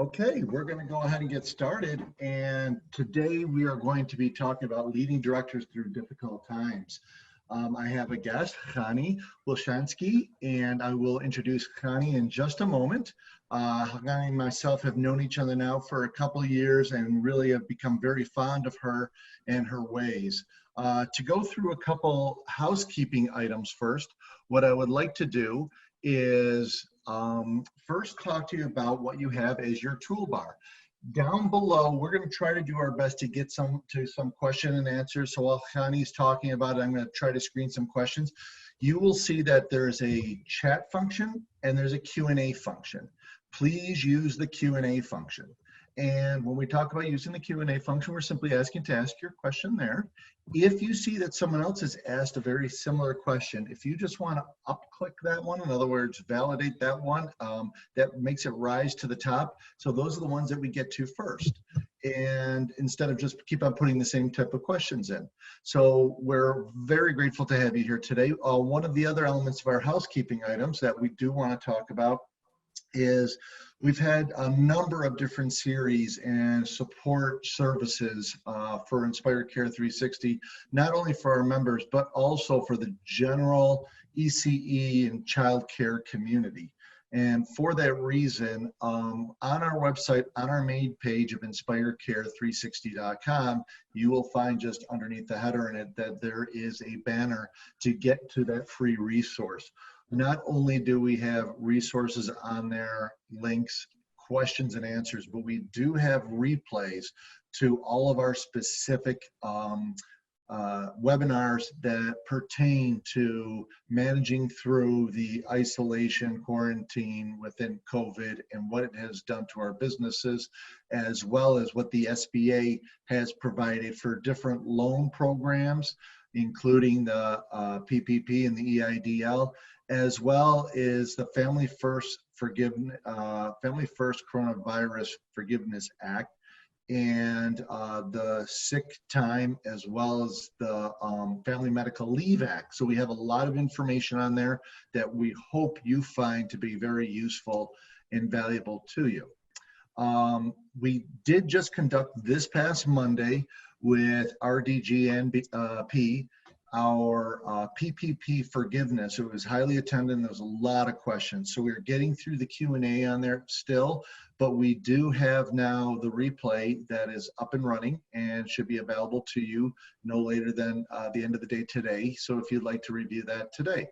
Okay, we're going to go ahead and get started. And today we are going to be talking about leading directors through difficult times. I have a guest, Chanie Wilschanski, and I will introduce Chanie in just a moment. Chanie and myself have known each other now for a couple of years and really have become very fond of her and her ways. To go through a couple housekeeping items first, what I would like to do is first talk to you about what you have as your toolbar. Down below, we're going to try to do our best to get some question and answers. So while Chanie's talking about it, I'm going to try to screen some questions. You will see that there's a chat function and there's a Q&A function. Please use the Q&A function. And when we talk about using the Q&A function, we're simply asking to ask your question there. If you see that someone else has asked a very similar question, if you just want to up-click that one, in other words, validate that one, that makes it rise to the top. So those are the ones that we get to first. And instead of just keep on putting the same type of questions in. So we're very grateful to have you here today. One of the other elements of our housekeeping items that we do want to talk about is we've had a number of different series and support services for Inspire Care 360, not only for our members, but also for the general ECE and childcare community. And for that reason, on our website, on our main page of InspireCare360.com, you will find just underneath the header in it that there is a banner to get to that free resource. Not only do we have resources on there, links, questions and answers, but we do have replays to all of our specific webinars that pertain to managing through the isolation, quarantine within COVID and what it has done to our businesses, as well as what the SBA has provided for different loan programs, including the PPP and the EIDL, as well as the Family First Coronavirus Forgiveness Act, and the sick time, as well as the Family Medical Leave Act. So we have a lot of information on there that we hope you find to be very useful and valuable to you. We did just conduct this past Monday with RDGNP, our PPP forgiveness. It was highly attended and there was a lot of questions. So we're getting through the Q&A on there still, but we do have now the replay that is up and running and should be available to you no later than the end of the day today. So if you'd like to review that today.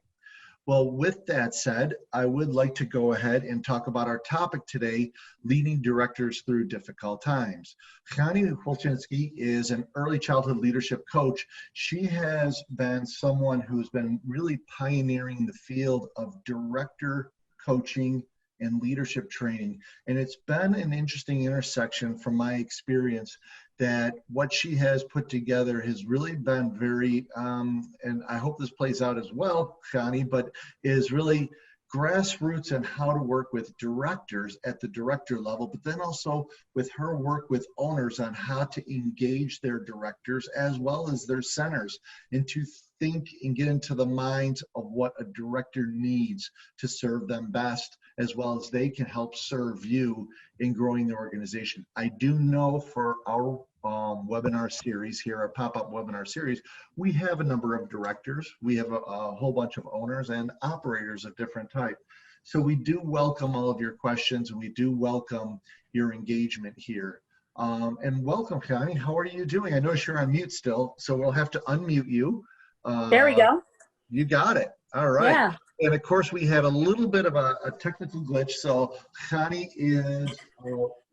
Well, with that said, I would like to go ahead and talk about our topic today, leading directors through difficult times. Chanie Wilschanski is an early childhood leadership coach. She has been someone who's been really pioneering the field of director coaching and leadership training. And it's been an interesting intersection from my experience that what she has put together has really been very, and I hope this plays out as well, Chanie, but is really grassroots and how to work with directors at the director level, but then also with her work with owners on how to engage their directors as well as their centers and to think and get into the minds of what a director needs to serve them best, as well as they can help serve you in growing the organization. I do know for our webinar series here, our pop-up webinar series, we have a number of directors, we have a whole bunch of owners and operators of different type. So we do welcome all of your questions and we do welcome your engagement here. And welcome, Chanie. How are you doing? I notice you're on mute still, so we'll have to unmute you. There we go. You got it. All right. Yeah. And of course, we had a little bit of a technical glitch. So Chanie is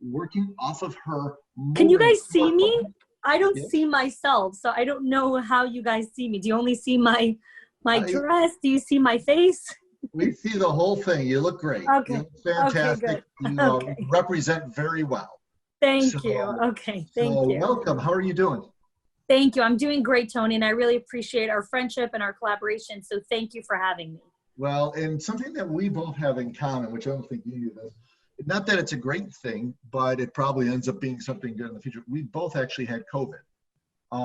working off of her. Can you guys see me? I don't see myself, so I don't know how you guys see me. Do you only see my dress? Do you see my face? We see the whole thing. You look great. Okay. You look fantastic. Okay, good. You represent very well. Thank you. Okay. Thank you. Welcome. How are you doing? Thank you. I'm doing great, Tony, and I really appreciate our friendship and our collaboration. So thank you for having me. Well, and something that we both have in common, which I don't think you knew this, not that it's a great thing, but it probably ends up being something good in the future. We both actually had COVID.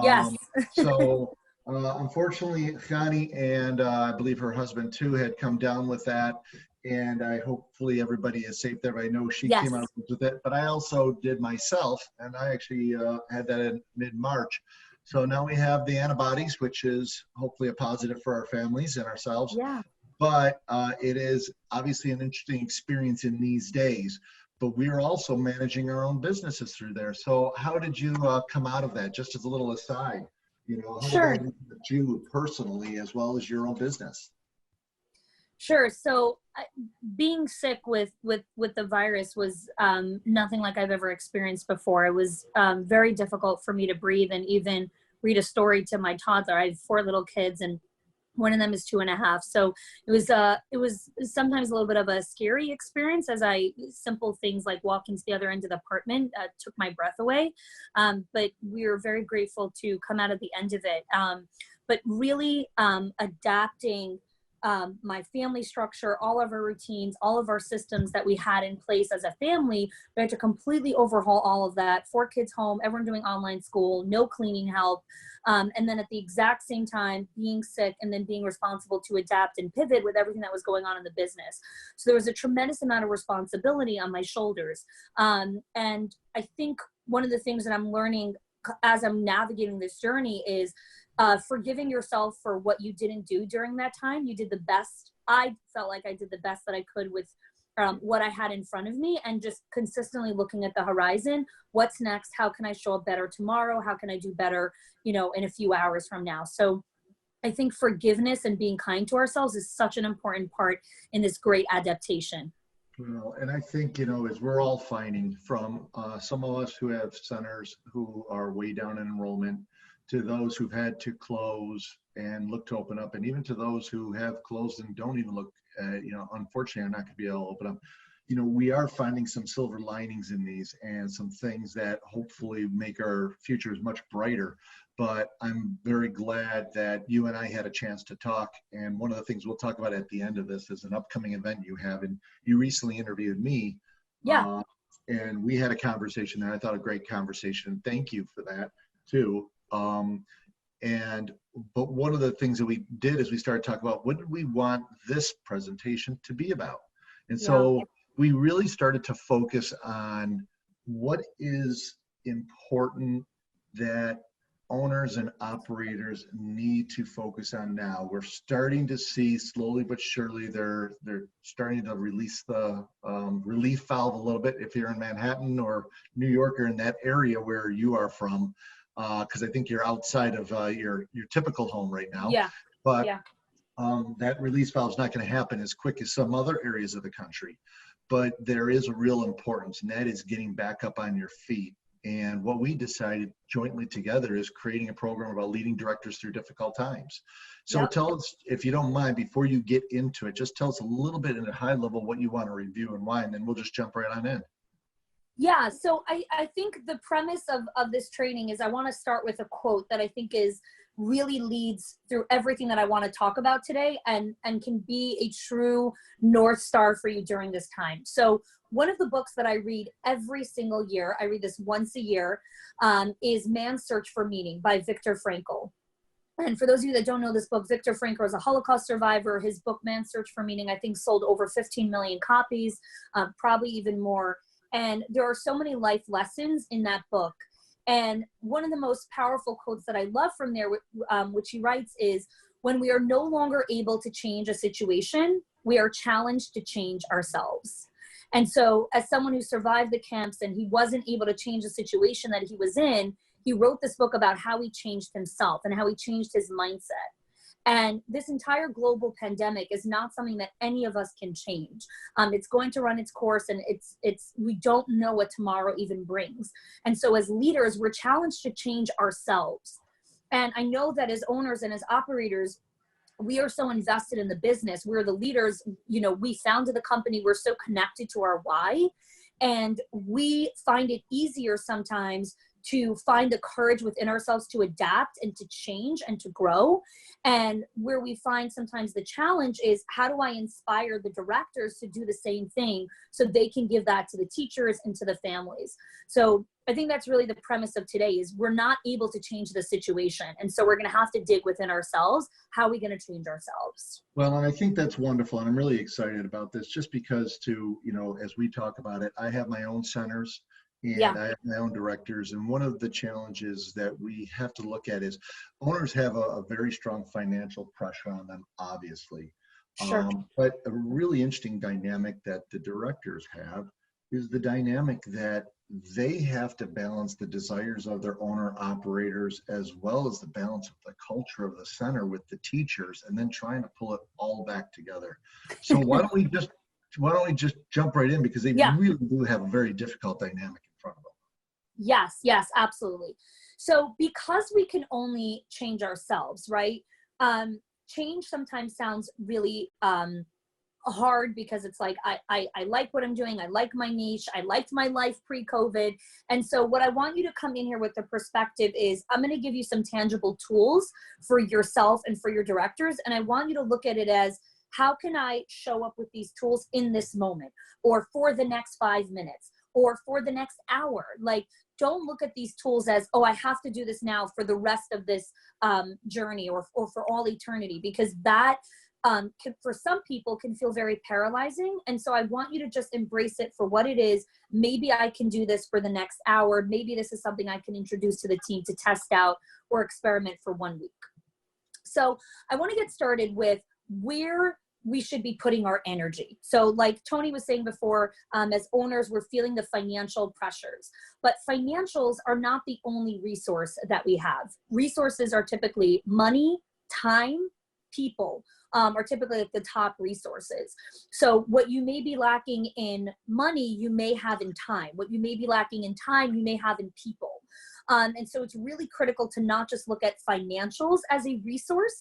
Yes. So unfortunately, Chanie and I believe her husband too had come down with that. and I hopefully everybody is safe there. I know she Yes. came out with it, but I also did myself, and I actually had that in mid-March. So now we have the antibodies, which is hopefully a positive for our families and ourselves. Yeah. But it is obviously an interesting experience in these days. But we are also managing our own businesses through there. So how did you come out of that? Just as a little aside, how Sure. did that impact you personally as well as your own business? Sure. So being sick with the virus was nothing like I've ever experienced before. It was very difficult for me to breathe and even read a story to my toddler. I have 4 little kids, and one of them is 2.5. So it was sometimes a little bit of a scary experience, as simple things like walking to the other end of the apartment took my breath away. But we were very grateful to come out at the end of it. But really adapting my family structure, all of our routines, all of our systems that we had in place as a family. We had to completely overhaul all of that. 4 kids home, everyone doing online school, no cleaning help. And then at the exact same time, being sick and then being responsible to adapt and pivot with everything that was going on in the business. So there was a tremendous amount of responsibility on my shoulders. And I think one of the things that I'm learning as I'm navigating this journey is forgiving yourself for what you didn't do during that time. You did the best. I felt like I did the best that I could with what I had in front of me, and just consistently looking at the horizon. What's next? How can I show up better tomorrow? How can I do better, in a few hours from now? So I think forgiveness and being kind to ourselves is such an important part in this great adaptation. Well, and I think, as we're all finding, from some of us who have centers who are way down in enrollment, to those who've had to close and look to open up, and even to those who have closed and don't even look, unfortunately are not going to be able to open up. We are finding some silver linings in these and some things that hopefully make our futures much brighter. But I'm very glad that you and I had a chance to talk. And one of the things we'll talk about at the end of this is an upcoming event you have. And you recently interviewed me. Yeah. And we had a conversation there. I thought a great conversation. Thank you for that too. But one of the things that we did is we started talking about what did we want this presentation to be about. And so we really started to focus on what is important that owners and operators need to focus on now. We're starting to see slowly but surely they're starting to release the relief valve a little bit if you're in Manhattan or New York or in that area where you are from. Because I think you're outside of your typical home right now. Yeah. But that release valve is not going to happen as quick as some other areas of the country. But there is a real importance, and that is getting back up on your feet. And what we decided jointly together is creating a program about leading directors through difficult times. So tell us, if you don't mind, before you get into it, just tell us a little bit at a high level what you want to review and why, and then we'll just jump right on in. Yeah, so I think the premise of this training is I want to start with a quote that I think really leads through everything that I want to talk about today, and can be a true North Star for you during this time. So one of the books that I read every single year, I read this once a year, is Man's Search for Meaning by Viktor Frankl. And for those of you that don't know this book, Viktor Frankl is a Holocaust survivor. His book, Man's Search for Meaning, I think sold over 15 million copies, probably even more. And there are so many life lessons in that book. And one of the most powerful quotes that I love from there, which he writes, is, when we are no longer able to change a situation, we are challenged to change ourselves. And so as someone who survived the camps and he wasn't able to change the situation that he was in, he wrote this book about how he changed himself and how he changed his mindset. And this entire global pandemic is not something that any of us can change. It's going to run its course, and we don't know what tomorrow even brings. And so as leaders, we're challenged to change ourselves. And I know that as owners and as operators, we are so invested in the business. We're the leaders. We founded the company. We're so connected to our why. And we find it easier sometimes to find the courage within ourselves to adapt and to change and to grow. And where we find sometimes the challenge is, how do I inspire the directors to do the same thing so they can give that to the teachers and to the families? So I think that's really the premise of today, is we're not able to change the situation. And so we're going to have to dig within ourselves. How are we going to change ourselves? Well, and I think that's wonderful. And I'm really excited about this, just because as we talk about it, I have my own centers and I have my own directors. And one of the challenges that we have to look at is owners have a very strong financial pressure on them, obviously. Sure. But a really interesting dynamic that the directors have is the dynamic that they have to balance the desires of their owner operators, as well as the balance of the culture of the center with the teachers, and then trying to pull it all back together. So why don't we just jump right in, because they really do have a very difficult dynamic in front of them. Yes, absolutely. So because we can only change ourselves, right? Change sometimes sounds really hard, because it's like, I like what I'm doing. I like my niche. I liked my life pre-COVID. And so what I want you to come in here with the perspective is, I'm going to give you some tangible tools for yourself and for your directors. And I want you to look at it as, how can I show up with these tools in this moment, or for the next 5 minutes, or for the next hour? Like, don't look at these tools as, oh, I have to do this now for the rest of this journey, or for all eternity, because that for some people can feel very paralyzing. And so I want you to just embrace it for what it is. Maybe I can do this for the next hour. Maybe this is something I can introduce to the team to test out or experiment for 1 week. So I want to get started with where we should be putting our energy. So like Tony was saying before, as owners, we're feeling the financial pressures, but financials are not the only resource that we have. Resources are typically money, time, people. Are typically like the top resources. So what you may be lacking in money, you may have in time. What you may be lacking in time, you may have in people. And so it's really critical to not just look at financials as a resource,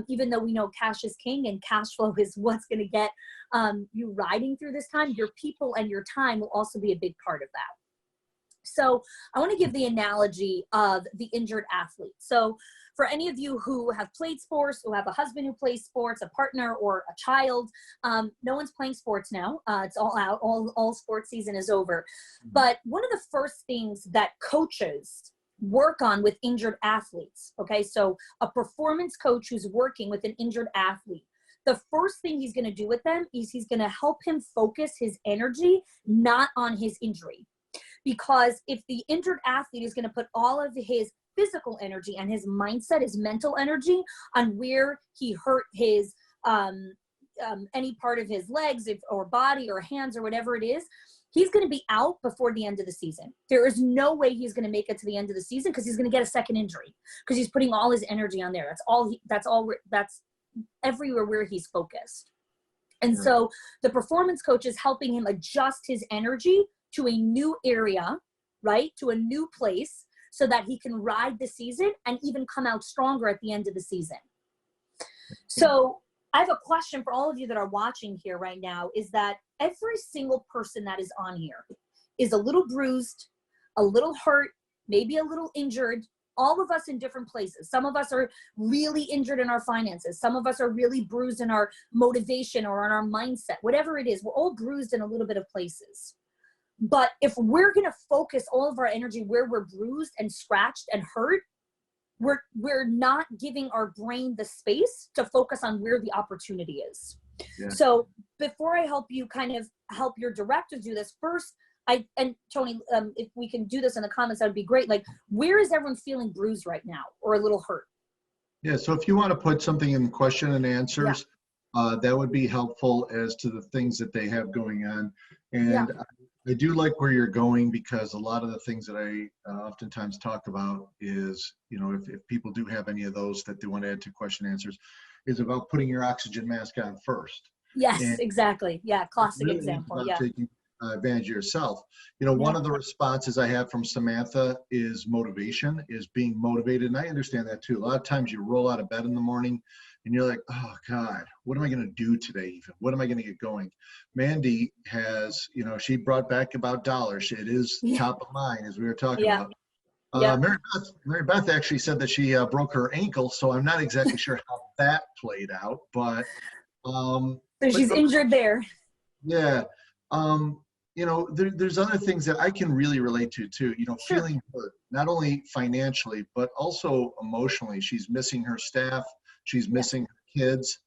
even though we know cash is king and cash flow is what's going to get you riding through this time. Your people and your time will also be a big part of that. So I want to give the analogy of the injured athlete. So for any of you who have played sports, who have a husband who plays sports, a partner, or a child, no one's playing sports now. It's all out. All sports season is over. But one of the first things that coaches work on with injured athletes, okay, so a performance coach who's working with an injured athlete, the first thing he's going to do with them is he's going to help him focus his energy not on his injury. Because if the injured athlete is going to put all of his physical energy and his mindset, his mental energy on where he hurt his any part of his legs or body or hands or whatever it is, he's going to be out before the end of the season. There is no way he's going to make it to the end of the season, because he's going to get a second injury, because he's putting all his energy on there. That's everywhere where he's focused. And so the performance coach is helping him adjust his energy to a new area, right? To a new place, so that he can ride the season and even come out stronger at the end of the season. So I have a question for all of you that are watching here right now, is that every single person that is on here is a little bruised, a little hurt, maybe a little injured, all of us in different places. Some of us are really injured in our finances. Some of us are really bruised in our motivation or in our mindset, whatever it is. We're all bruised in a little bit of places. But if we're going to focus all of our energy where we're bruised and scratched and hurt, we're not giving our brain the space to focus on where the opportunity is. Yeah. So before I help you kind of help your directors do this, first, and Tony, if we can do this in the comments, that would be great. Like, where is everyone feeling bruised right now or a little hurt? Yeah, so if you want to put something in question and answers, that would be helpful as to the things that they have going on. And I do like where you're going, because a lot of the things that I oftentimes talk about is, if people do have any of those that they want to add to question answers, is about putting your oxygen mask on first. Yes, and exactly. Yeah, classic really example. about Yeah. taking advantage of yourself. One of the responses I have from Samantha is motivation, is being motivated. And I understand that too. A lot of times you roll out of bed in the morning and you're like, oh God, what am I going to do today? Even what am I going to get going? Mandy has, she brought back about dollars. It is top of mind, as we were talking about. Yeah. Mary Beth actually said that she broke her ankle, so I'm not exactly sure how that played out, but So she's injured there. yeah. There's other things that I can really relate to too. Sure. Feeling hurt, not only financially, but also emotionally. She's missing her staff. She's missing her kids.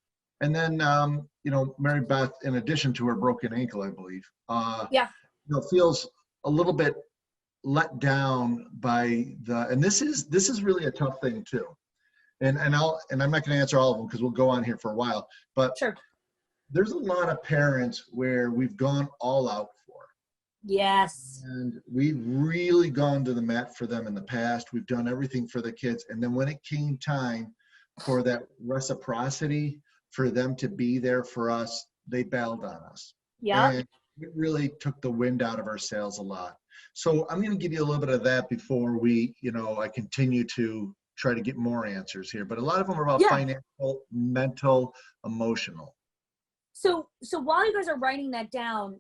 And then, Mary Beth, in addition to her broken ankle, I believe, Yeah. feels a little bit let down by and this is really a tough thing too. And I'm not going to answer all of them because we'll go on here for a while, but Sure. there's a lot of parents where we've gone all out for. Yes. And we've really gone to the mat for them in the past. We've done everything for the kids. And then when it came time for that reciprocity, for them to be there for us, they bailed on us. Yeah. And it really took the wind out of our sails a lot. So I'm going to give you a little bit of that before we, I continue to try to get more answers here. But a lot of them are about financial, mental, emotional. So while you guys are writing that down,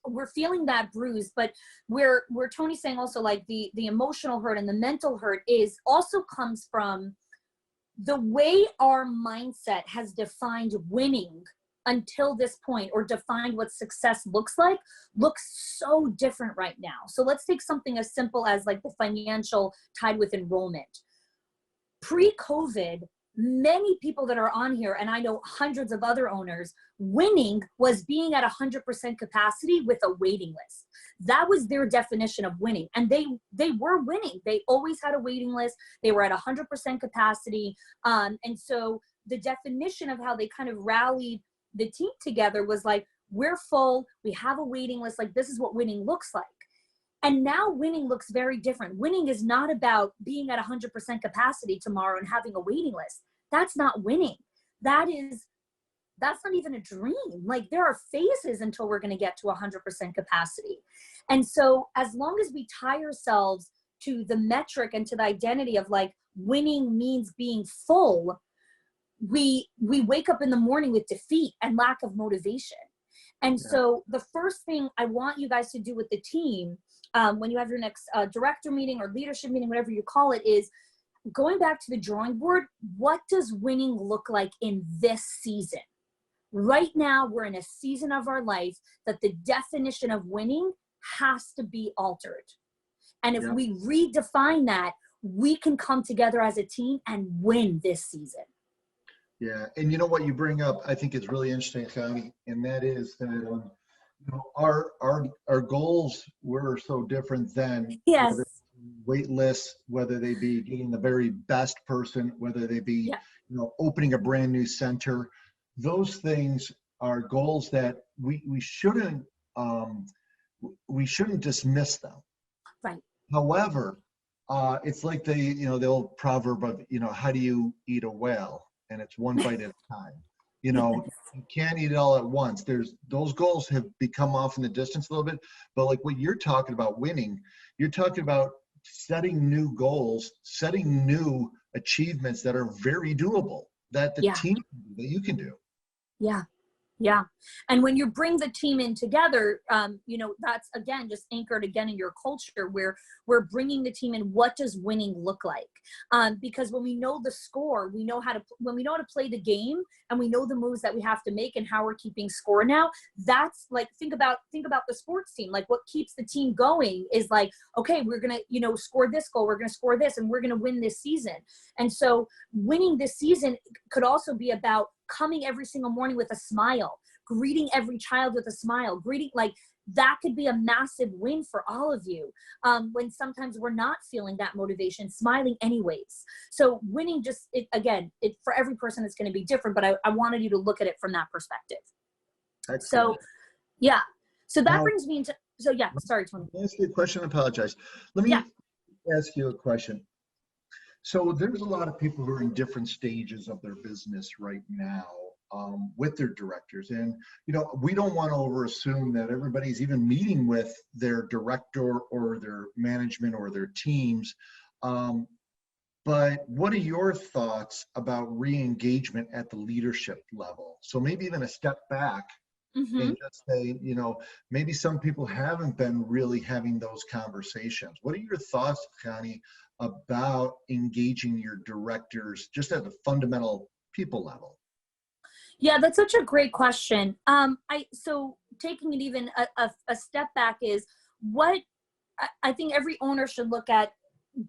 we're feeling that bruise, but we're Tony's saying also, like, the emotional hurt and the mental hurt also comes from the way our mindset has defined winning until this point, or defined what success looks so different right now. So let's take something as simple as like the financial tied with enrollment. Pre-COVID, many people that are on here, and I know hundreds of other owners, winning was being at 100% capacity with a waiting list. That was their definition of winning. And they were winning. They always had a waiting list. They were at 100% capacity. And so the definition of how they kind of rallied the team together was like, we're full, we have a waiting list, like this is what winning looks like. And now winning looks very different. Winning is not about being at 100% capacity tomorrow and having a waiting list. That's not winning. That's not even a dream. Like, there are phases until we're going to get to 100% capacity. And so as long as we tie ourselves to the metric and to the identity of like winning means being full, we wake up in the morning with defeat and lack of motivation. And so the first thing I want you guys to do with the team, when you have your next director meeting or leadership meeting, whatever you call it, is going back to the drawing board. What does winning look like in this season? Right now, we're in a season of our life that the definition of winning has to be altered. And if we redefine that, we can come together as a team and win this season. Yeah, and you know what you bring up, I think it's really interesting, Chanie, and that is that our goals were so different then. Yes. Whether wait lists, whether they be getting the very best person, whether they be opening a brand new center, those things are goals that we shouldn't dismiss them. Right. However, it's like the old proverb of how do you eat a whale? And it's one bite at a time. You can't eat it all at once. Those goals have become off in the distance a little bit, but like what you're talking about winning, you're talking about setting new goals, setting new achievements that are very doable, that the team, that you can do. Yeah. Yeah. And when you bring the team in together, that's, again, just anchored again in your culture, where we're bringing the team in. What does winning look like? Because when we know the score, when we know how to play the game, and we know the moves that we have to make and how we're keeping score now, that's like, think about the sports team. Like, what keeps the team going is like, okay, we're going to, score this goal, we're going to score this, and we're going to win this season. And so winning this season could also be about coming every single morning with a smile, greeting every child with a smile, like that could be a massive win for all of you. When sometimes we're not feeling that motivation, smiling anyways. So winning for every person it's going to be different, but I wanted you to look at it from that perspective. Excellent. So that brings me into, sorry, Tony. Let me ask you a question. I apologize. Let me ask you a question. So there's a lot of people who are in different stages of their business right now with their directors. And, we don't want to overassume that everybody's even meeting with their director or their management or their teams. But what are your thoughts about re-engagement at the leadership level? So maybe even a step back Mm-hmm. and just say, maybe some people haven't been really having those conversations. What are your thoughts, Chanie, about engaging your directors just at the fundamental people level? Yeah, that's such a great question. So taking it even a step back is what I think every owner should look at.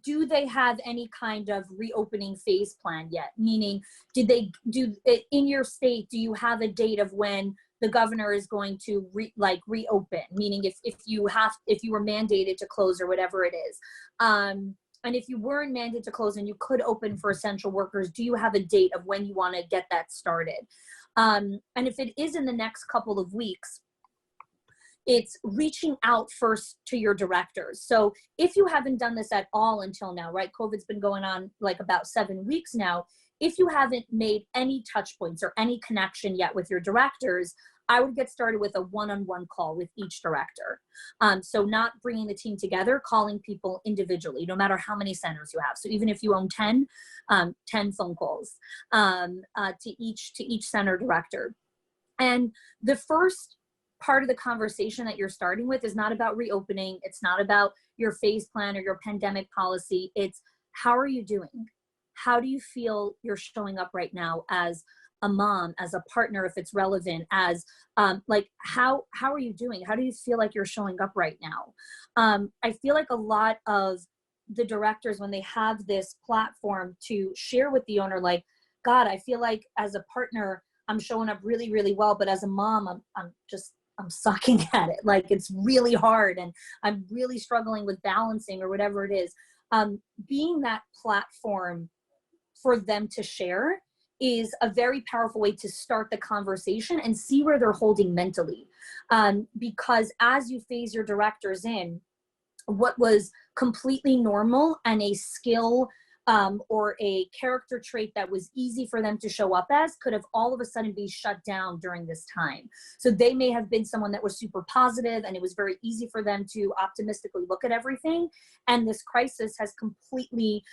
Do they have any kind of reopening phase plan yet? Meaning, did they do in your state? Do you have a date of when the governor is going to reopen? Meaning, if you were mandated to close or whatever it is, and if you weren't mandated to close and you could open for essential workers, do you have a date of when you want to get that started? And if it is in the next couple of weeks, it's reaching out first to your directors. So if you haven't done this at all until now, right? COVID's been going on like about 7 weeks now. If you haven't made any touch points or any connection yet with your directors, I would get started with a one-on-one call with each director. So not bringing the team together, calling people individually, no matter how many centers you have. So even if you own 10 phone calls to each center director. And the first part of the conversation that you're starting with is not about reopening. It's not about your phase plan or your pandemic policy. It's how are you doing? How do you feel you're showing up right now as a mom, as a partner, if it's relevant, as how are you doing? How do you feel like you're showing up right now? I feel like a lot of the directors, when they have this platform to share with the owner, like, God, I feel like as a partner, I'm showing up really, really well, but as a mom, I'm sucking at it. Like, it's really hard and I'm really struggling with balancing or whatever it is. Being that platform for them to share is a very powerful way to start the conversation and see where they're holding mentally. Because as you phase your directors in, what was completely normal and a skill or a character trait that was easy for them to show up as could have all of a sudden be shut down during this time. So they may have been someone that was super positive and it was very easy for them to optimistically look at everything. And this crisis has completely,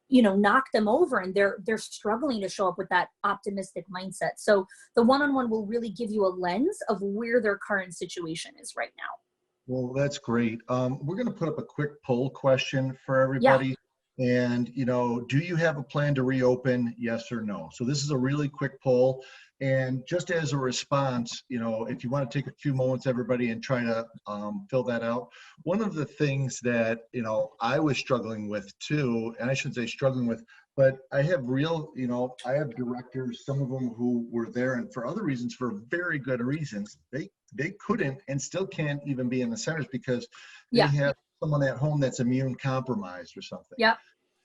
knocked them over, and they're struggling to show up with that optimistic mindset. So the one-on-one will really give you a lens of where their current situation is right now. Well, that's great. We're going to put up a quick poll question for Yeah. everybody. And, do you have a plan to reopen? Yes or no? So this is a really quick poll. And just as a response, if you want to take a few moments, everybody, and try to fill that out. One of the things that, I was struggling with too, and I shouldn't say struggling with, but I have I have directors, some of them who were there and for other reasons, for very good reasons, they couldn't and still can't even be in the centers because they have someone at home that's immune compromised or something. Yeah.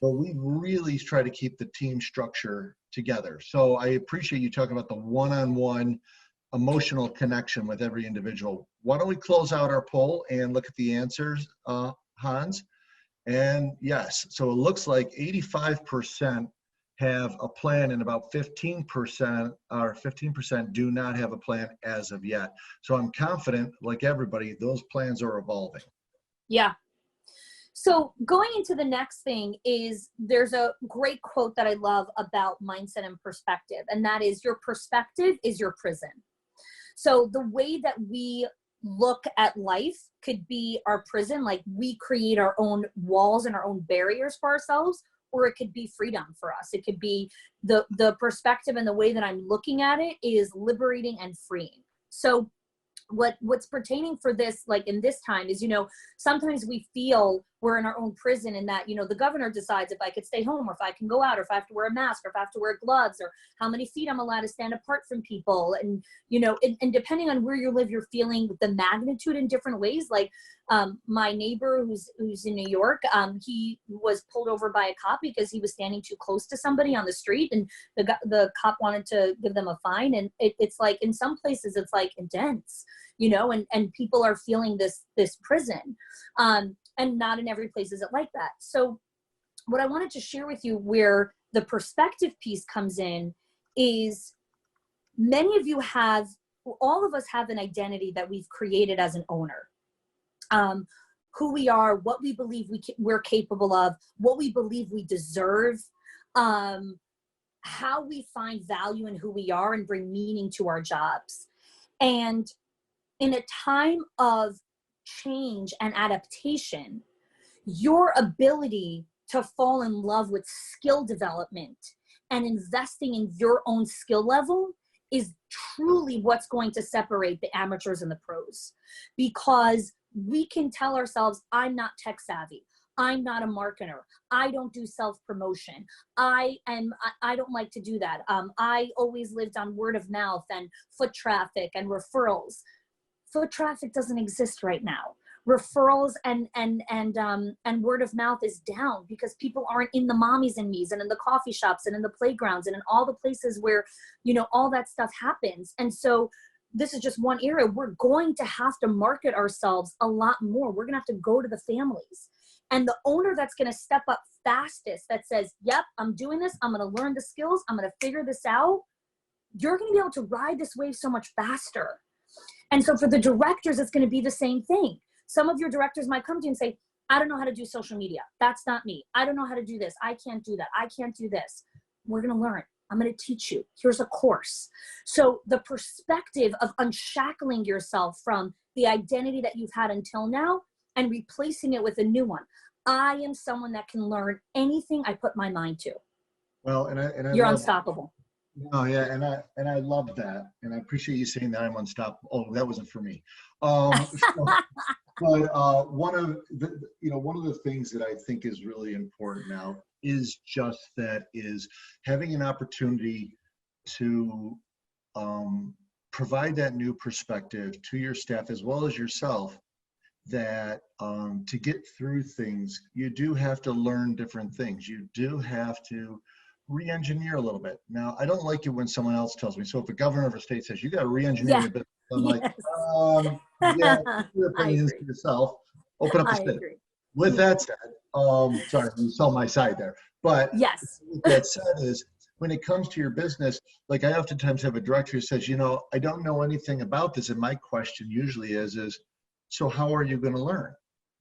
But we really try to keep the team structure together. So I appreciate you talking about the one-on-one emotional connection with every individual. Why don't we close out our poll and look at the answers, Hans? And yes, so it looks like 85% have a plan and about 15% do not have a plan as of yet. So I'm confident, like everybody, those plans are evolving. Yeah. So going into the next thing is there's a great quote that I love about mindset and perspective, and that is your perspective is your prison. So the way that we look at life could be our prison, like we create our own walls and our own barriers for ourselves, or it could be freedom for us. It could be the perspective and the way that I'm looking at it is liberating and freeing. So what's pertaining for this, like in this time, is, sometimes we feel we're in our own prison and that, the governor decides if I could stay home or if I can go out or if I have to wear a mask or if I have to wear gloves or how many feet I'm allowed to stand apart from people. And, and depending on where you live, you're feeling the magnitude in different ways. Like my neighbor who's in New York, he was pulled over by a cop because he was standing too close to somebody on the street, and the cop wanted to give them a fine. And it's like, in some places it's like intense, and people are feeling this prison. And not in every place is it like that. So what I wanted to share with you where the perspective piece comes in is all of us have an identity that we've created as an owner. Who we are, what we believe we're capable of, what we believe we deserve, how we find value in who we are and bring meaning to our jobs. And in a time of change and adaptation, your ability to fall in love with skill development and investing in your own skill level is truly what's going to separate the amateurs and the pros. Because we can tell ourselves, I'm not tech savvy. I'm not a marketer. I don't do self-promotion. I don't like to do that. I always lived on word of mouth and foot traffic and referrals. Foot traffic doesn't exist right now. Referrals and word of mouth is down because people aren't in the mommies and me's and in the coffee shops and in the playgrounds and in all the places where, you know, all that stuff happens. And so this is just one area. We're going to have to market ourselves a lot more. We're going to have to go to the families. And the owner that's going to step up fastest, that says, yep, I'm doing this. I'm going to learn the skills. I'm going to figure this out. You're going to be able to ride this wave so much faster. And so for the directors, it's going to be the same thing. Some of your directors might come to you and say, I don't know how to do social media. That's not me. I don't know how to do this. I can't do that. I can't do this. We're going to learn. I'm going to teach you. Here's a course. So the perspective of unshackling yourself from the identity that you've had until now and replacing it with a new one. I am someone that can learn anything I put my mind to. Well, and you're unstoppable. Oh yeah, and I love that, and I appreciate you saying that I'm unstoppable. Oh, that wasn't for me. But one of the things that I think is really important now is just that is having an opportunity to provide that new perspective to your staff as well as yourself. That to get through things, you do have to learn different things. You do have to re-engineer a little bit. Now, I don't like it when someone else tells me. So if a governor of a state says, you got to re-engineer your business, I'm like, yeah, keep your opinions to yourself. Open up the spigot. With that said, sorry, you saw my side there. But yes. With that said is, when it comes to your business, like I oftentimes have a director who says, you know, I don't know anything about this. And my question usually is so how are you going to learn?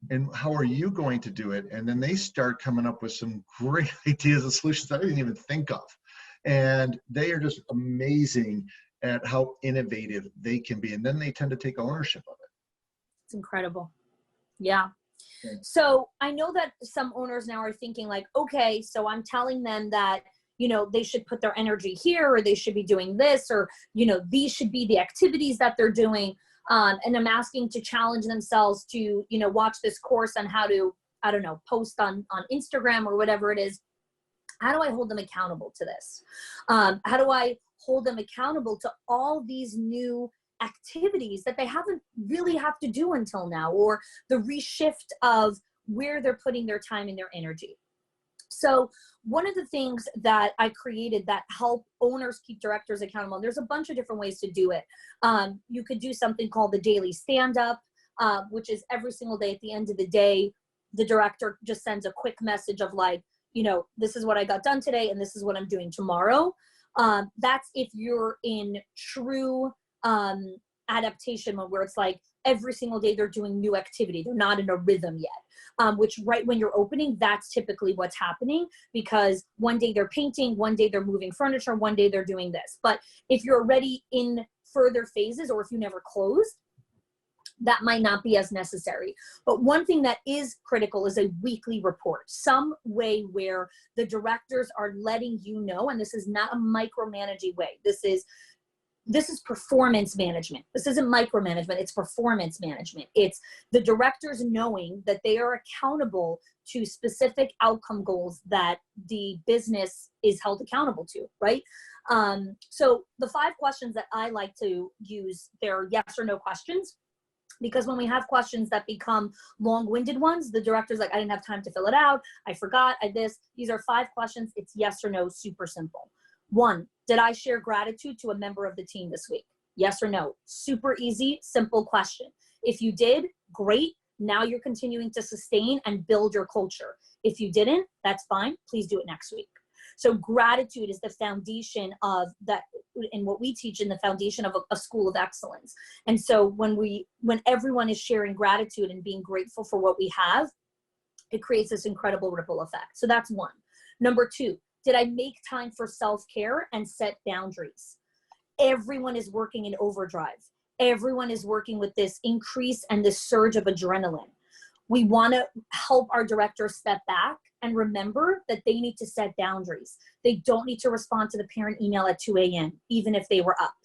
And how are you going to do it? And then they start coming up with some great ideas and solutions I didn't even think of. And they are just amazing at how innovative they can be. And then they tend to take ownership of it. It's incredible. Yeah. So I know that some owners now are thinking like, okay, so I'm telling them that, you know, they should put their energy here, or they should be doing this, or, you know, these should be the activities that they're doing. And I'm asking to challenge themselves to, you know, watch this course on how to, I don't know, post on Instagram or whatever it is. How do I hold them accountable to this? How do I hold them accountable to all these new activities that they haven't really have to do until now, or the reshift of where they're putting their time and their energy? So one of the things that I created that help owners keep directors accountable, there's a bunch of different ways to do it. You could do something called the daily stand-up, which is every single day at the end of the day, the director just sends a quick message of like, you know, this is what I got done today and this is what I'm doing tomorrow. That's if you're in true adaptation mode, where it's like every single day they're doing new activity. They're not in a rhythm yet, which right when you're opening, that's typically what's happening, because one day they're painting, one day they're moving furniture, one day they're doing this. But if you're already in further phases, or if you never closed, that might not be as necessary. But one thing that is critical is a weekly report, some way where the directors are letting you know, and this is not a micromanaging way. This is performance management. This isn't micromanagement, it's performance management. It's the directors knowing that they are accountable to specific outcome goals that the business is held accountable to, right? So the 5 questions that I like to use, they're yes or no questions. Because when we have questions that become long-winded ones, the director's like, I didn't have time to fill it out. I forgot, These are 5 questions. It's yes or no, super simple. 1, did I share gratitude to a member of the team this week? Yes or no? Super easy, simple question. If you did, great. Now you're continuing to sustain and build your culture. If you didn't, that's fine. Please do it next week. So gratitude is the foundation of that, and what we teach in the foundation of a school of excellence. And so when everyone is sharing gratitude and being grateful for what we have, it creates this incredible ripple effect. So that's 1. Number 2, did I make time for self-care and set boundaries? Everyone is working in overdrive. everyone is working with this increase and this surge of adrenaline. We want to help our directors step back and remember that they need to set boundaries. They don't need to respond to the parent email at 2 a.m., even if they were up.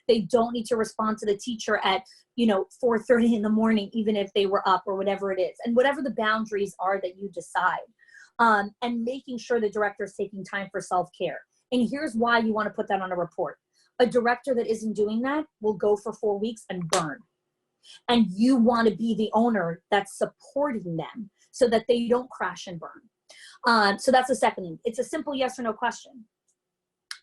They don't need to respond to the teacher at, 4:30 in the morning, even if they were up, or whatever it is. And whatever the boundaries are that you decide. And making sure the director is taking time for self-care. And here's why you want to put that on a report. A director that isn't doing that will go for 4 weeks and burn. And you want to be the owner that's supporting them so that they don't crash and burn. So that's the second thing. It's a simple yes or no question.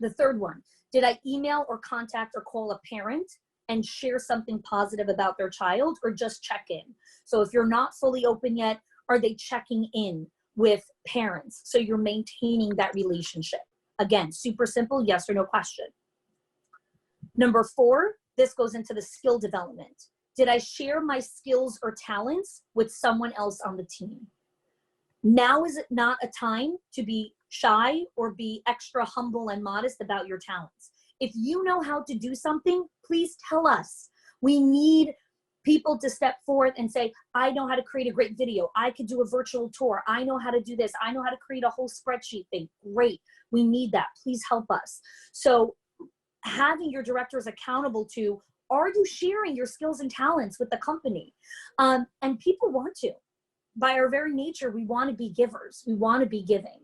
The third one, did I email or contact or call a parent and share something positive about their child, or just check in? So if you're not fully open yet, are they checking in with parents? So you're maintaining that relationship. Again, super simple, yes or no question. Number 4, this goes into the skill development. Did I share my skills or talents with someone else on the team? Now is it not a time to be shy or be extra humble and modest about your talents? If you know how to do something, please tell us. We need people to step forth and say, I know how to create a great video. I could do a virtual tour. I know how to do this. I know how to create a whole spreadsheet thing. Great. We need that. Please help us. So having your directors accountable to, are you sharing your skills and talents with the company? And people want to. By our very nature, we want to be givers. We want to be giving.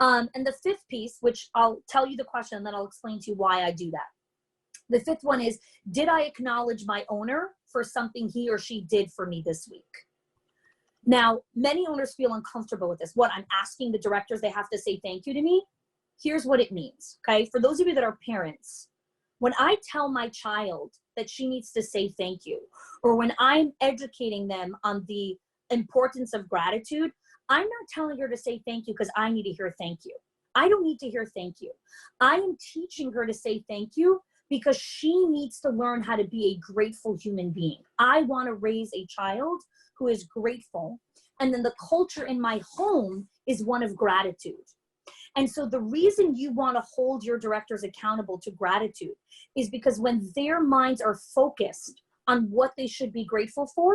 And the 5th piece, which I'll tell you the question and then I'll explain to you why I do that. The 5th one is, did I acknowledge my owner for something he or she did for me this week? Now, many owners feel uncomfortable with this. What, I'm asking the directors, they have to say thank you to me? Here's what it means, okay? For those of you that are parents, when I tell my child that she needs to say thank you, or when I'm educating them on the importance of gratitude, I'm not telling her to say thank you because I need to hear thank you. I don't need to hear thank you. I am teaching her to say thank you because she needs to learn how to be a grateful human being. I want to raise a child who is grateful. And then the culture in my home is one of gratitude. And so the reason you want to hold your directors accountable to gratitude is because when their minds are focused on what they should be grateful for,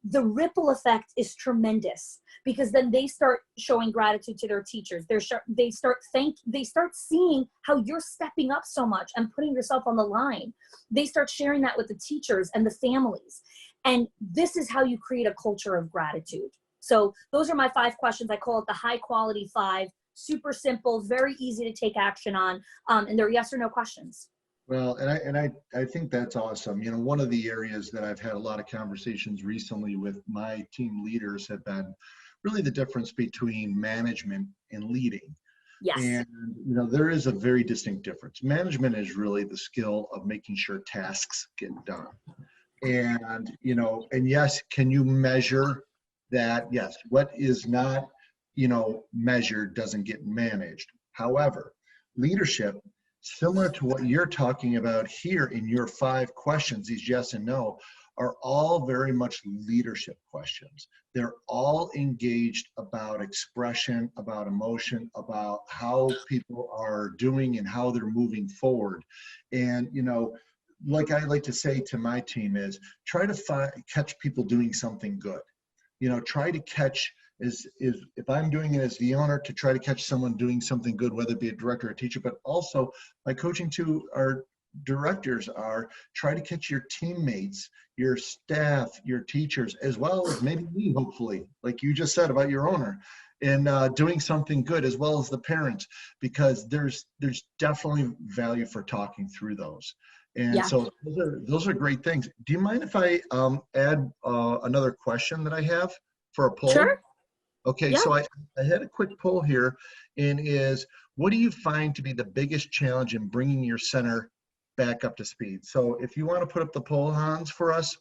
the ripple effect is tremendous, because then they start showing gratitude to their teachers. They start seeing how you're stepping up so much and putting yourself on the line. They start sharing that with the teachers and the families. And this is how you create a culture of gratitude. So those are my 5 questions. I call it the high quality 5. Super simple, very easy to take action on. And they're yes or no questions. Well, and I think that's awesome. One of the areas that I've had a lot of conversations recently with my team leaders have been really the difference between management and leading. Yes. And, there is a very distinct difference. Management is really the skill of making sure tasks get done. And, and yes, can you measure that? Yes. What is not, measured doesn't get managed. However, leadership, similar to what you're talking about here in your 5 questions, these yes and no, are all very much leadership questions. They're all engaged about expression, about emotion, about how people are doing and how they're moving forward. And, like I like to say to my team is, try to catch people doing something good. Try to catch, is if I'm doing it as the owner, to try to catch someone doing something good, whether it be a director or a teacher, but also my coaching to our directors are try to catch your teammates, your staff, your teachers, as well as maybe me, hopefully, like you just said about your owner, and doing something good, as well as the parents, because there's definitely value for talking through those. And so those are great things. Do you mind if I add another question that I have for a poll? Sure. Okay, Yeah. so I had a quick poll here, and is, what do you find to be the biggest challenge in bringing your center back up to speed? So if you want to put up the poll, Hans, for us,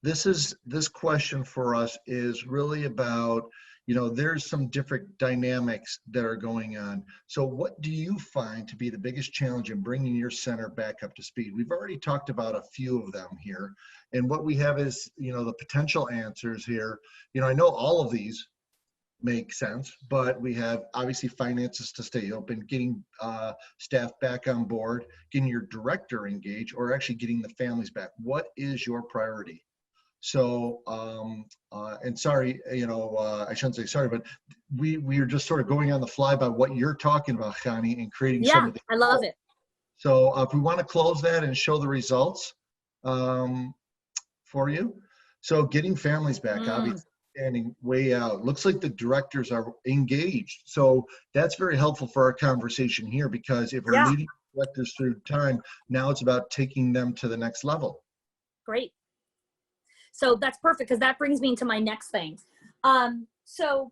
this question for us is really about, there's some different dynamics that are going on. So what do you find to be the biggest challenge in bringing your center back up to speed? We've already talked about a few of them here. And what we have is, the potential answers here. I know all of these Makes sense, but we have obviously finances to stay open, getting staff back on board, getting your director engaged, or actually getting the families back. What is your priority? So, and sorry, I shouldn't say sorry, but we are just sort of going on the fly by what you're talking about, Chanie, and creating some Yeah, of the. I love it. So if we want to close that and show the results for you. So getting families back, obviously standing way out. Looks like the directors are engaged. So that's very helpful for our conversation here, because if we're Yeah, leading directors through time, now it's about taking them to the next level. great. So that's perfect, because that brings me into my next thing. So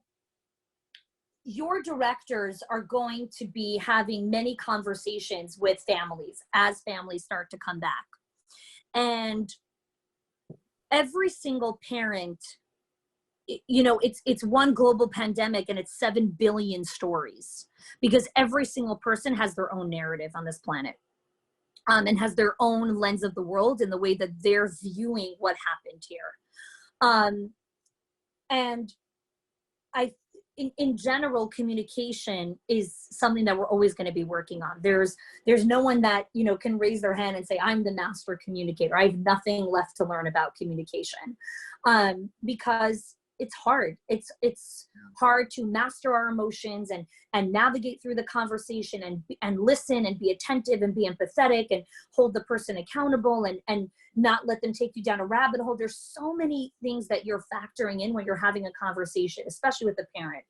your directors are going to be having many conversations with families as families start to come back. And every single parent, it's one global pandemic and it's 7 billion stories, because every single person has their own narrative on this planet, and has their own lens of the world and the way that they're viewing what happened here. And in general, communication is something that we're always going to be working on. There's no one that, can raise their hand and say, I'm the master communicator. I have nothing left to learn about communication, because it's hard. It's hard to master our emotions and navigate through the conversation and listen and be attentive and be empathetic and hold the person accountable and not let them take you down a rabbit hole. There's so many things that you're factoring in when you're having a conversation, especially with a parent.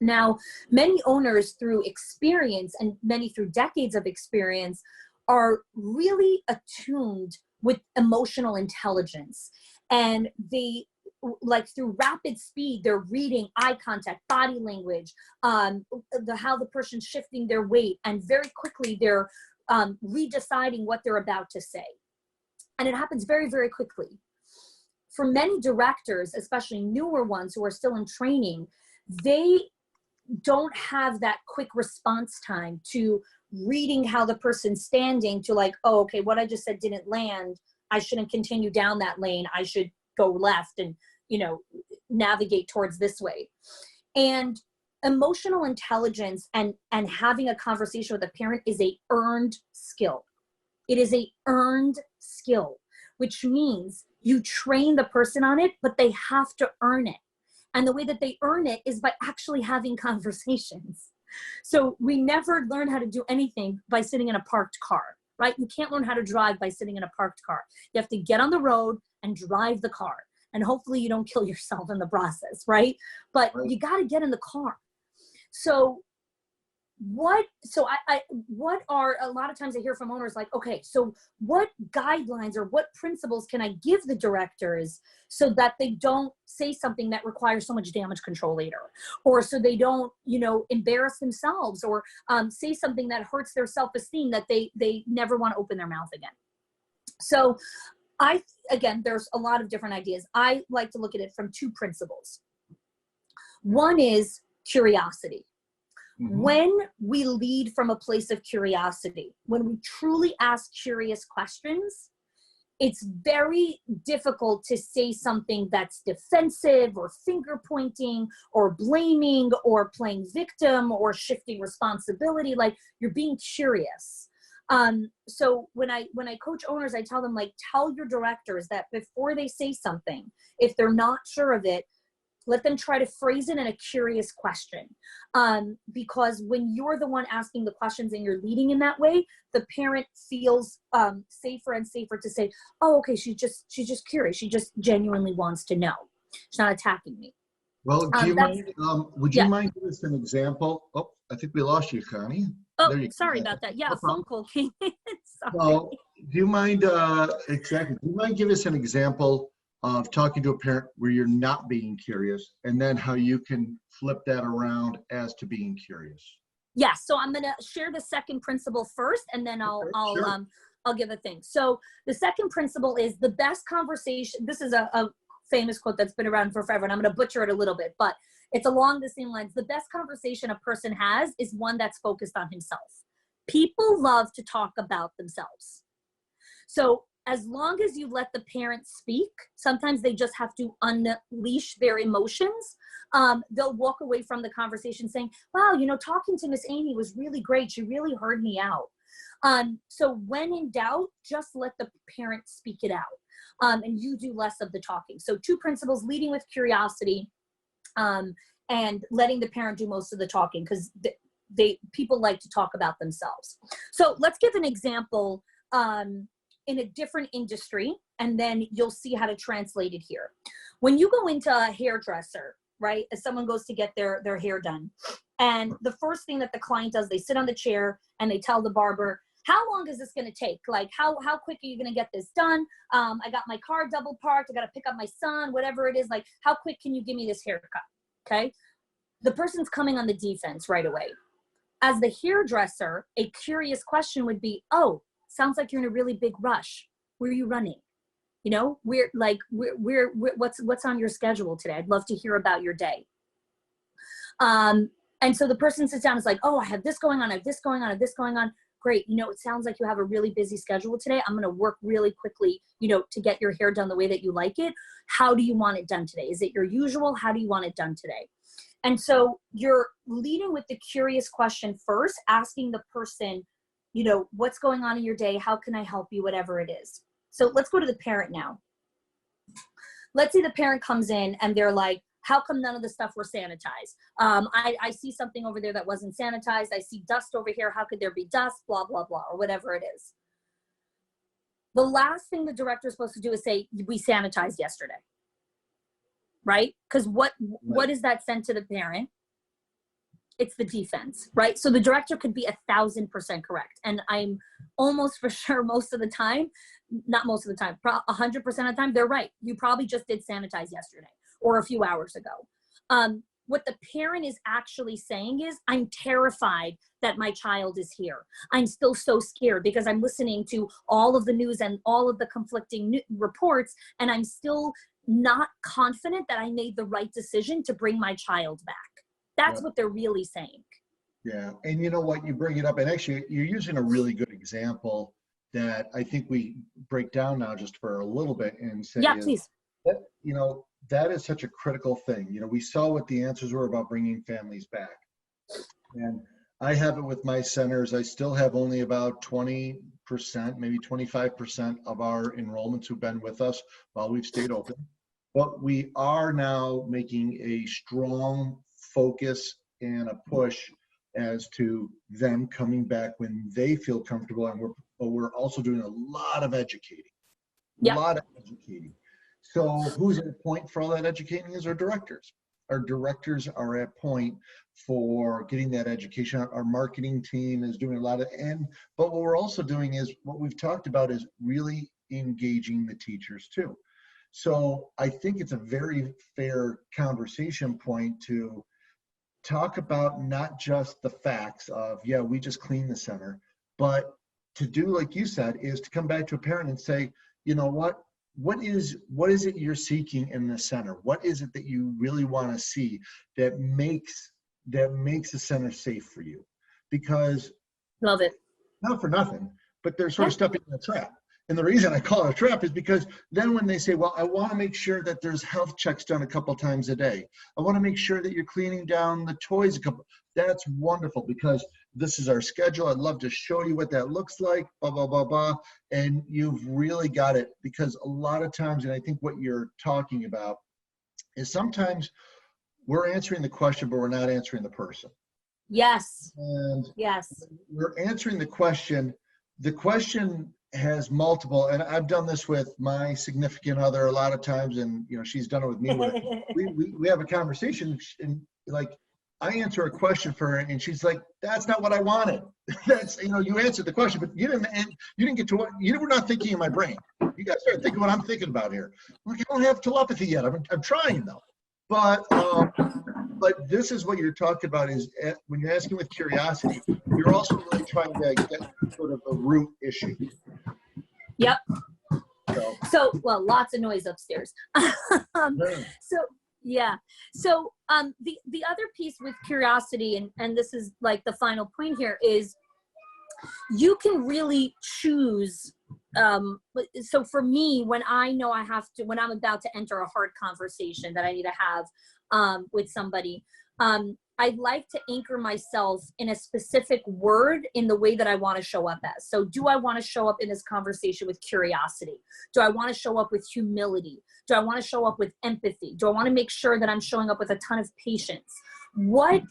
Now, many owners through experience, and many through decades of experience, are really attuned with emotional intelligence. And they, like, through rapid speed, they're reading eye contact, body language, how the person's shifting their weight, and very quickly they're redeciding what they're about to say. And it happens very, very quickly. For many directors, especially newer ones who are still in training, they don't have that quick response time to reading how the person's standing, to like, oh, okay, what I just said didn't land. I shouldn't continue down that lane. I should go left and, navigate towards this way. And emotional intelligence and having a conversation with a parent is a earned skill. It is a earned skill, which means you train the person on it, but they have to earn it. And the way that they earn it is by actually having conversations. So we never learn how to do anything by sitting in a parked car, right? You can't learn how to drive by sitting in a parked car. You have to get on the road and drive the car. And hopefully you don't kill yourself in the process, right? But you got to get in the car. So what are, a lot of times I hear from owners like, okay, so what guidelines or what principles can I give the directors so that they don't say something that requires so much damage control later, or so they don't, embarrass themselves, or say something that hurts their self-esteem, that they never want to open their mouth again. So again, there's a lot of different ideas. I like to look at it from two principles. One is curiosity. When we lead from a place of curiosity, when we truly ask curious questions, it's very difficult to say something that's defensive or finger pointing or blaming or playing victim or shifting responsibility. Like, you're being curious. So when I coach owners, I tell them, like, tell your directors that before they say something, if they're not sure of it, let them try to phrase it in a curious question. Because when you're the one asking the questions and you're leading in that way, the parent feels safer and safer to say, oh, okay, she's just curious. She just genuinely wants to know. She's not attacking me. Well, do you mind, would you mind giving us an example? Oh, I think we lost you, Chanie. Oh, sorry about that. Yeah, no a phone call came in. Sorry. Well, do you mind, exactly, do you mind giving us an example of talking to a parent where you're not being curious, and then how you can flip that around as to being curious? Yeah, so I'm going to share the second principle first, and then I'll give a thing. So the second principle is the best conversation. This is a famous quote that's been around for forever, and I'm going to butcher it a little bit, but it's along the same lines. The best conversation a person has is one that's focused on himself. People love to talk about themselves. So as long as you let the parent speak, sometimes they just have to unleash their emotions they'll walk away from the conversation saying, wow, you know, talking to Miss Amy was really great. She really heard me out. So when in doubt, just let the parent speak it out. And you do less of the talking. So 2 principles: leading with curiosity, and letting the parent do most of the talking, because people like to talk about themselves. So let's give an example in a different industry, and then you'll see how to translate it here. When you go into a hairdresser, right, as someone goes to get their hair done, and the first thing that the client does, they sit on the chair and they tell the barber, how long is this going to take? Like, how quick are you going to get this done? I got my car double parked. I got to pick up my son, whatever it is. Like, how quick can you give me this haircut? Okay. The person's coming on the defense right away. As the hairdresser, a curious question would be, oh, sounds like you're in a really big rush. Where are you running? You know, what's on your schedule today? I'd love to hear about your day. And so the person sits down and is like, oh, I have this going on. I have this going on. I have this going on. Great. You know, it sounds like you have a really busy schedule today. I'm going to work really quickly, you know, to get your hair done the way that you like it. How do you want it done today? Is it your usual? How do you want it done today? And so you're leading with the curious question first, asking the person, you know, what's going on in your day? How can I help you? Whatever it is. So let's go to the parent now. Let's say the parent comes in and they're like, how come none of the stuff were sanitized? I see something over there that wasn't sanitized. I see dust over here. How could there be dust? Blah, blah, blah, or whatever it is. The last thing the director is supposed to do is say, we sanitized yesterday, right? Because what is that sent to the parent? It's the defense, right? So the director could be 1,000% correct. And I'm almost for sure most of the time, not most of the time, 100% of the time, they're right. You probably just did sanitize yesterday or a few hours ago. What the parent is actually saying is, I'm terrified that my child is here. I'm still so scared because I'm listening to all of the news and all of the conflicting reports, and I'm still not confident that I made the right decision to bring my child back. That's what they're really saying. Yeah, and you know what, you bring it up, and actually you're using a really good example that I think we break down now just for a little bit and say, yeah, please. That, you know, that is such a critical thing. You know, we saw what the answers were about bringing families back. And I have it with my centers. I still have only about 20%, maybe 25% of our enrollments who've been with us while we've stayed open. But we are now making a strong focus and a push as to them coming back when they feel comfortable. And we're also doing a lot of educating, a lot of educating. So who's at point for all that educating is our directors. Our directors are at point for getting that education. Our marketing team is doing a lot of, but what we're also doing is what we've talked about is really engaging the teachers too. So I think it's a very fair conversation point to talk about not just the facts of, yeah, we just cleaned the center, but to do, like you said, is to come back to a parent and say, you know what is it you're seeking in the center? What is it that you really want to see that makes the center safe for you? Because love it. Not for nothing, but they're sort of stepping in a trap. And the reason I call it a trap is because then when they say, well, I want to make sure that there's health checks done a couple times a day. I want to make sure that you're cleaning down the toys that's wonderful because this is our schedule. I'd love to show you what that looks like, blah, blah, blah, blah. And you've really got it, because a lot of times, and I think what you're talking about is sometimes we're answering the question, but we're not answering the person. Yes. And yes, we're answering the question. The question has multiple, and I've done this with my significant other a lot of times, and you know, she's done it with me. Where we have a conversation, and like I answer a question for her, and she's like, "That's not what I wanted." That's, you know, you answered the question, but you didn't get to what you were not thinking in my brain. You got to start thinking what I'm thinking about here. Look, you don't have telepathy yet. I'm trying though, but this is what you're talking about is when you're asking with curiosity, you're also really trying to get sort of a root issue. Yep. So well, lots of noise upstairs. So yeah. So the other piece with curiosity, and this is like the final point here, is you can really choose so for me, when I know I have to, when I'm about to enter a hard conversation that I need to have with somebody, I'd like to anchor myself in a specific word in the way that I want to show up as. So do I want to show up in this conversation with curiosity? Do I want to show up with humility? Do I want to show up with empathy? Do I want to make sure that I'm showing up with a ton of patience? What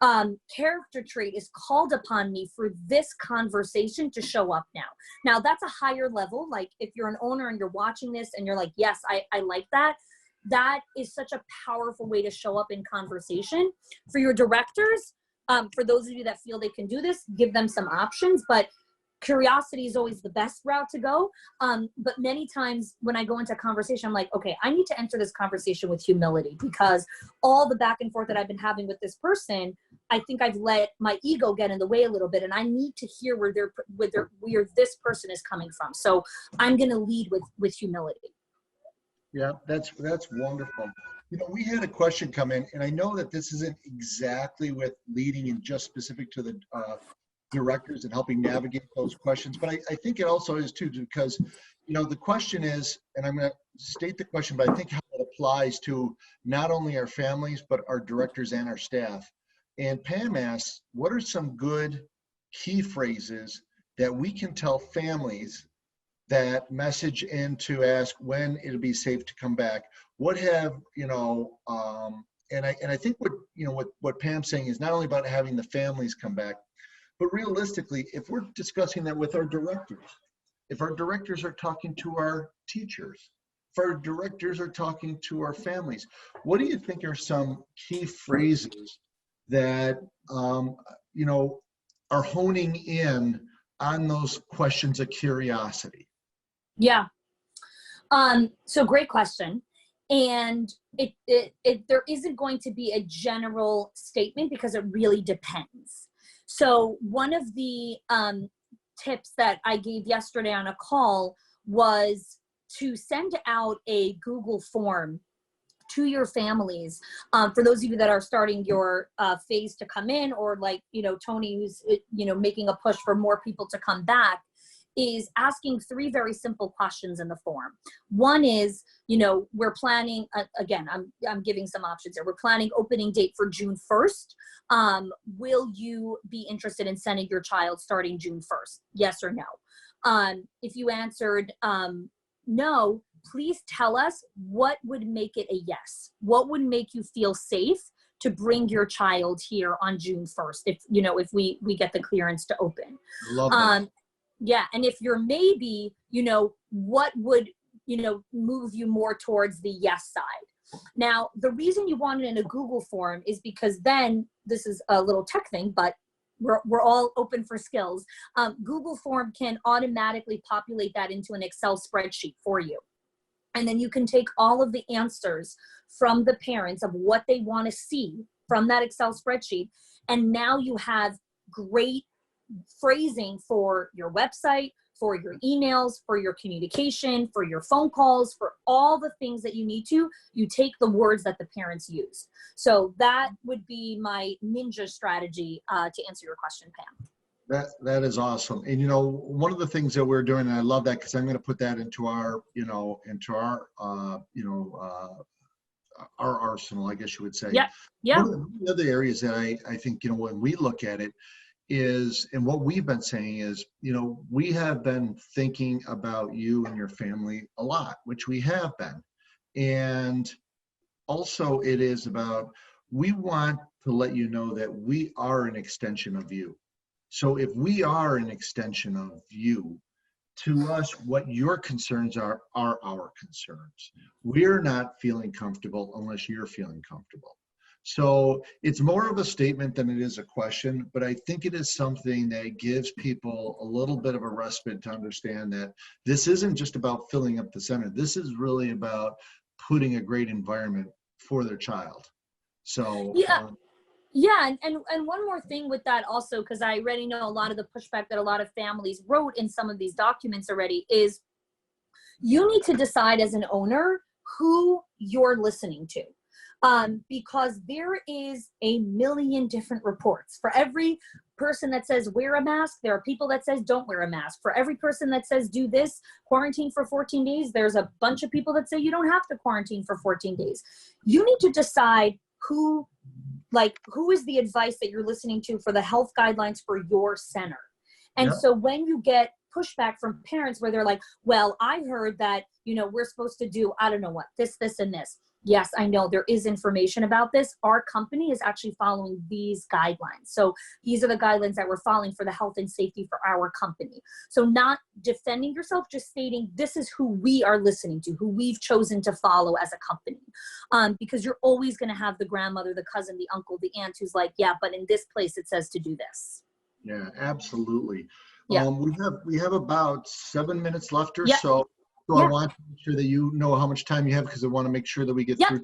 character trait is called upon me for this conversation to show up now? Now that's a higher level. Like if you're an owner and you're watching this and you're like, yes, I like that. That is such a powerful way to show up in conversation. For your directors, for those of you that feel they can do this, give them some options, but curiosity is always the best route to go. But many times when I go into a conversation, I'm like, okay, I need to enter this conversation with humility, because all the back and forth that I've been having with this person, I think I've let my ego get in the way a little bit, and I need to hear where this person is coming from. So I'm going to lead with humility. Yeah, that's wonderful. You know, we had a question come in, and I know that this isn't exactly with leading and just specific to the directors and helping navigate those questions, but I think it also is too, because, you know, the question is, and I'm going to state the question, but I think how it applies to not only our families, but our directors and our staff. And Pam asks, what are some good key phrases that we can tell families that message in to ask when it'll be safe to come back? What have, you know, and I think what Pam's saying is not only about having the families come back, but realistically, if we're discussing that with our directors, if our directors are talking to our teachers, if our directors are talking to our families, what do you think are some key phrases that, you know, are honing in on those questions of curiosity? Yeah. So great question. And there isn't going to be a general statement, because it really depends. So one of the tips that I gave yesterday on a call was to send out a Google form to your families. For those of you that are starting your phase to come in, or like, you know, Tony, who's, you know, making a push for more people to come back, is asking 3 very simple questions in the form. One is, you know, we're planning, again, I'm giving some options here. We're planning opening date for June 1st. Will you be interested in sending your child starting June 1st? Yes or no? If you answered no, please tell us what would make it a yes. What would make you feel safe to bring your child here on June 1st, if, you know, if we get the clearance to open. Love that. Yeah, and if you're maybe, you know, what would, you know, move you more towards the yes side? Now, the reason you want it in a Google form is because then, this is a little tech thing, but we're all open for skills. Google form can automatically populate that into an Excel spreadsheet for you. And then you can take all of the answers from the parents of what they want to see from that Excel spreadsheet. And now you have great phrasing for your website, for your emails, for your communication, for your phone calls, for all the things that you need to. You take the words that the parents use. So that would be my ninja strategy to answer your question, Pam. That is awesome. And, you know, one of the things that we're doing, and I love that, because I'm going to put that into our, you know, our arsenal, I guess you would say. Yeah. One of the other areas that I think, you know, when we look at it is, and what we've been saying is, you know, we have been thinking about you and your family a lot, which we have been. And also it is about, we want to let you know that we are an extension of you. So if we are an extension of you, to us, what your concerns are our concerns. We're not feeling comfortable unless you're feeling comfortable. So it's more of a statement than it is a question, but I think it is something that gives people a little bit of a respite to understand that this isn't just about filling up the center. This is really about putting a great environment for their child. So yeah, and one more thing with that also, because I already know a lot of the pushback that a lot of families wrote in some of these documents already, is you need to decide as an owner who you're listening to. because there is a million different reports. For every person that says wear a mask, there are people that says don't wear a mask. For every person that says do this, quarantine for 14 days, there's a bunch of people that say you don't have to quarantine for 14 days. You need to decide who is the advice that you're listening to for the health guidelines for your center. And so when you get pushback from parents where they're like, well, I heard that, we're supposed to do, I don't know what, this, and this. Yes, I know there is information about this. Our company is actually following these guidelines. So these are the guidelines that we're following for the health and safety for our company. So not defending yourself, just stating this is who we are listening to, who we've chosen to follow as a company. Because you're always going to have the grandmother, the cousin, the uncle, the aunt who's like, yeah, but in this place it says to do this. Yeah, absolutely. Yeah. We have about 7 minutes left or so. So I want to make sure that you know how much time you have, because I want to make sure that we get through.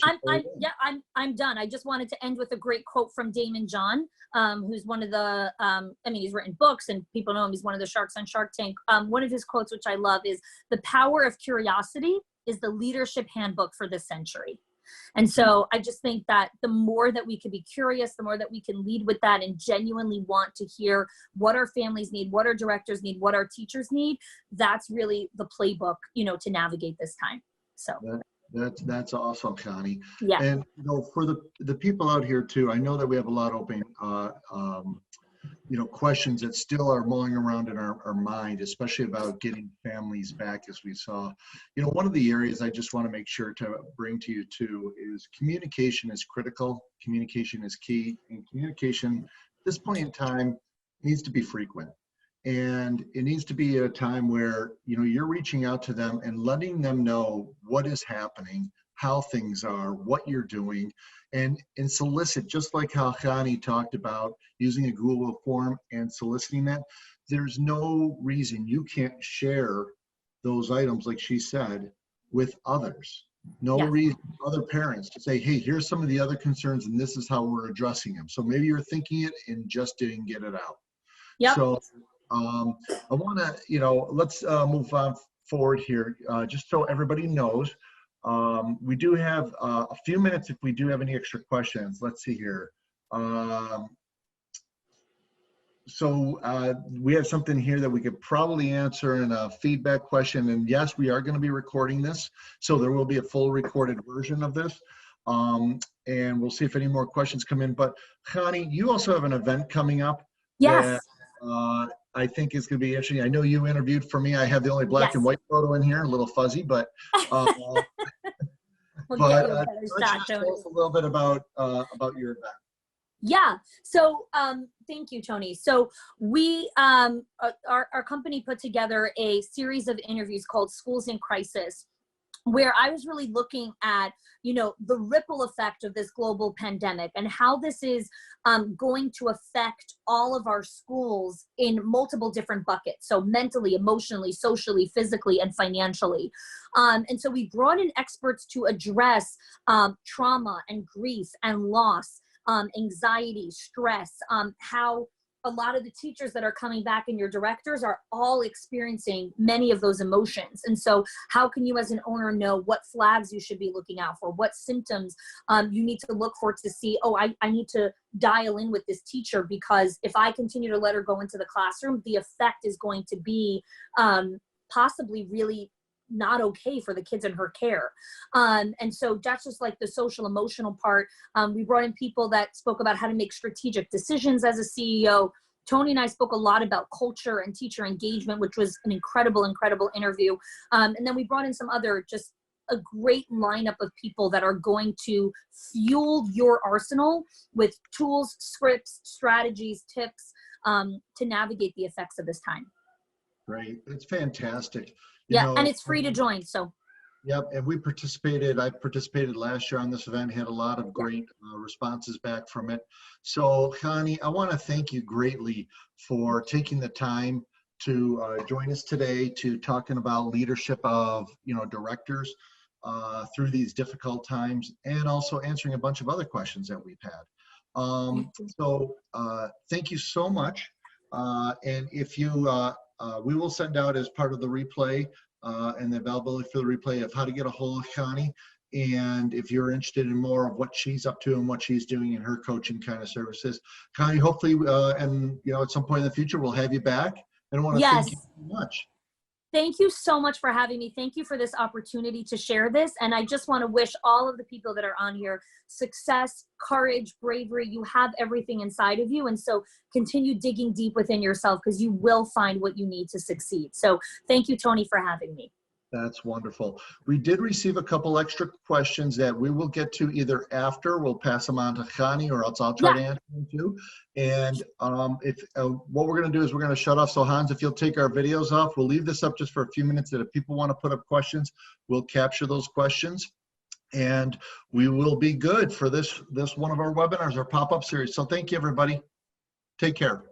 I'm done. I just wanted to end with a great quote from Damon John, who's one of the, he's written books and people know him. He's one of the sharks on Shark Tank. One of his quotes, which I love, is the power of curiosity is the leadership handbook for this century. And so I just think that the more that we can be curious, the more that we can lead with that and genuinely want to hear what our families need, what our directors need, what our teachers need, that's really the playbook, to navigate this time. So that's awesome, Chanie. Yeah. And for the people out here too, I know that we have a lot of open questions that still are mulling around in our mind, especially about getting families back, as we saw. One of the areas I just want to make sure to bring to you too is communication is critical. Communication is key, and communication at this point in time needs to be frequent. And it needs to be a time where, you're reaching out to them and letting them know what is happening, how things are, what you're doing, and solicit, just like how Chanie talked about using a Google form and soliciting that. There's no reason you can't share those items, like she said, with others. No reason, other parents, to say, hey, here's some of the other concerns and this is how we're addressing them. So maybe you're thinking it and just didn't get it out. Yep. So I want to, let's move on forward here, just so everybody knows. We do have a few minutes if we do have any extra questions. Let's see here. We have something here that we could probably answer in a feedback question. And yes, we are going to be recording this. So there will be a full recorded version of this. And we'll see if any more questions come in. But Chanie, you also have an event coming up. Yes. That, I think is going to be interesting. I know you interviewed for me. I have the only black and white photo in here, a little fuzzy, but let's tell us a little bit about your event. Yeah. So thank you, Tony. So we, our company put together a series of interviews called Schools in Crisis, where I was really looking at, the ripple effect of this global pandemic and how this is going to affect all of our schools in multiple different buckets. So mentally, emotionally, socially, physically, and financially. And so we brought in experts to address trauma and grief and loss, anxiety, stress, how a lot of the teachers that are coming back and your directors are all experiencing many of those emotions. And so how can you as an owner know what flags you should be looking out for, what symptoms you need to look for to see, oh, I need to dial in with this teacher, because if I continue to let her go into the classroom, the effect is going to be possibly really not okay for the kids in her care. And so that's just like the social emotional part. We brought in people that spoke about how to make strategic decisions as a CEO. Tony and I spoke a lot about culture and teacher engagement, which was an incredible interview. And then we brought in some other, just a great lineup of people that are going to fuel your arsenal with tools, scripts, strategies, tips to navigate the effects of this time. Great. It's fantastic. And it's free to join. So. Yep, and I participated last year on this event, had a lot of great responses back from it. So Chanie, I want to thank you greatly for taking the time to join us today, to talking about leadership of directors through these difficult times, and also answering a bunch of other questions that we've had. So thank you so much. And if you, we will send out as part of the replay and the availability for the replay of how to get a hold of Chanie. And if you're interested in more of what she's up to and what she's doing in her coaching kind of services, Connie, hopefully, and at some point in the future, we'll have you back. And I want to thank you so much. Thank you so much for having me. Thank you for this opportunity to share this. And I just want to wish all of the people that are on here success, courage, bravery. You have everything inside of you. And so continue digging deep within yourself, because you will find what you need to succeed. So thank you, Tony, for having me. That's wonderful. We did receive a couple extra questions that we will get to either after. We'll pass them on to Chanie, or else I'll try to answer them too. And what we're going to do is we're going to shut off. So Hans, if you'll take our videos off, we'll leave this up just for a few minutes, that if people want to put up questions, we'll capture those questions. And we will be good for this one of our webinars, our pop-up series. So thank you, everybody. Take care.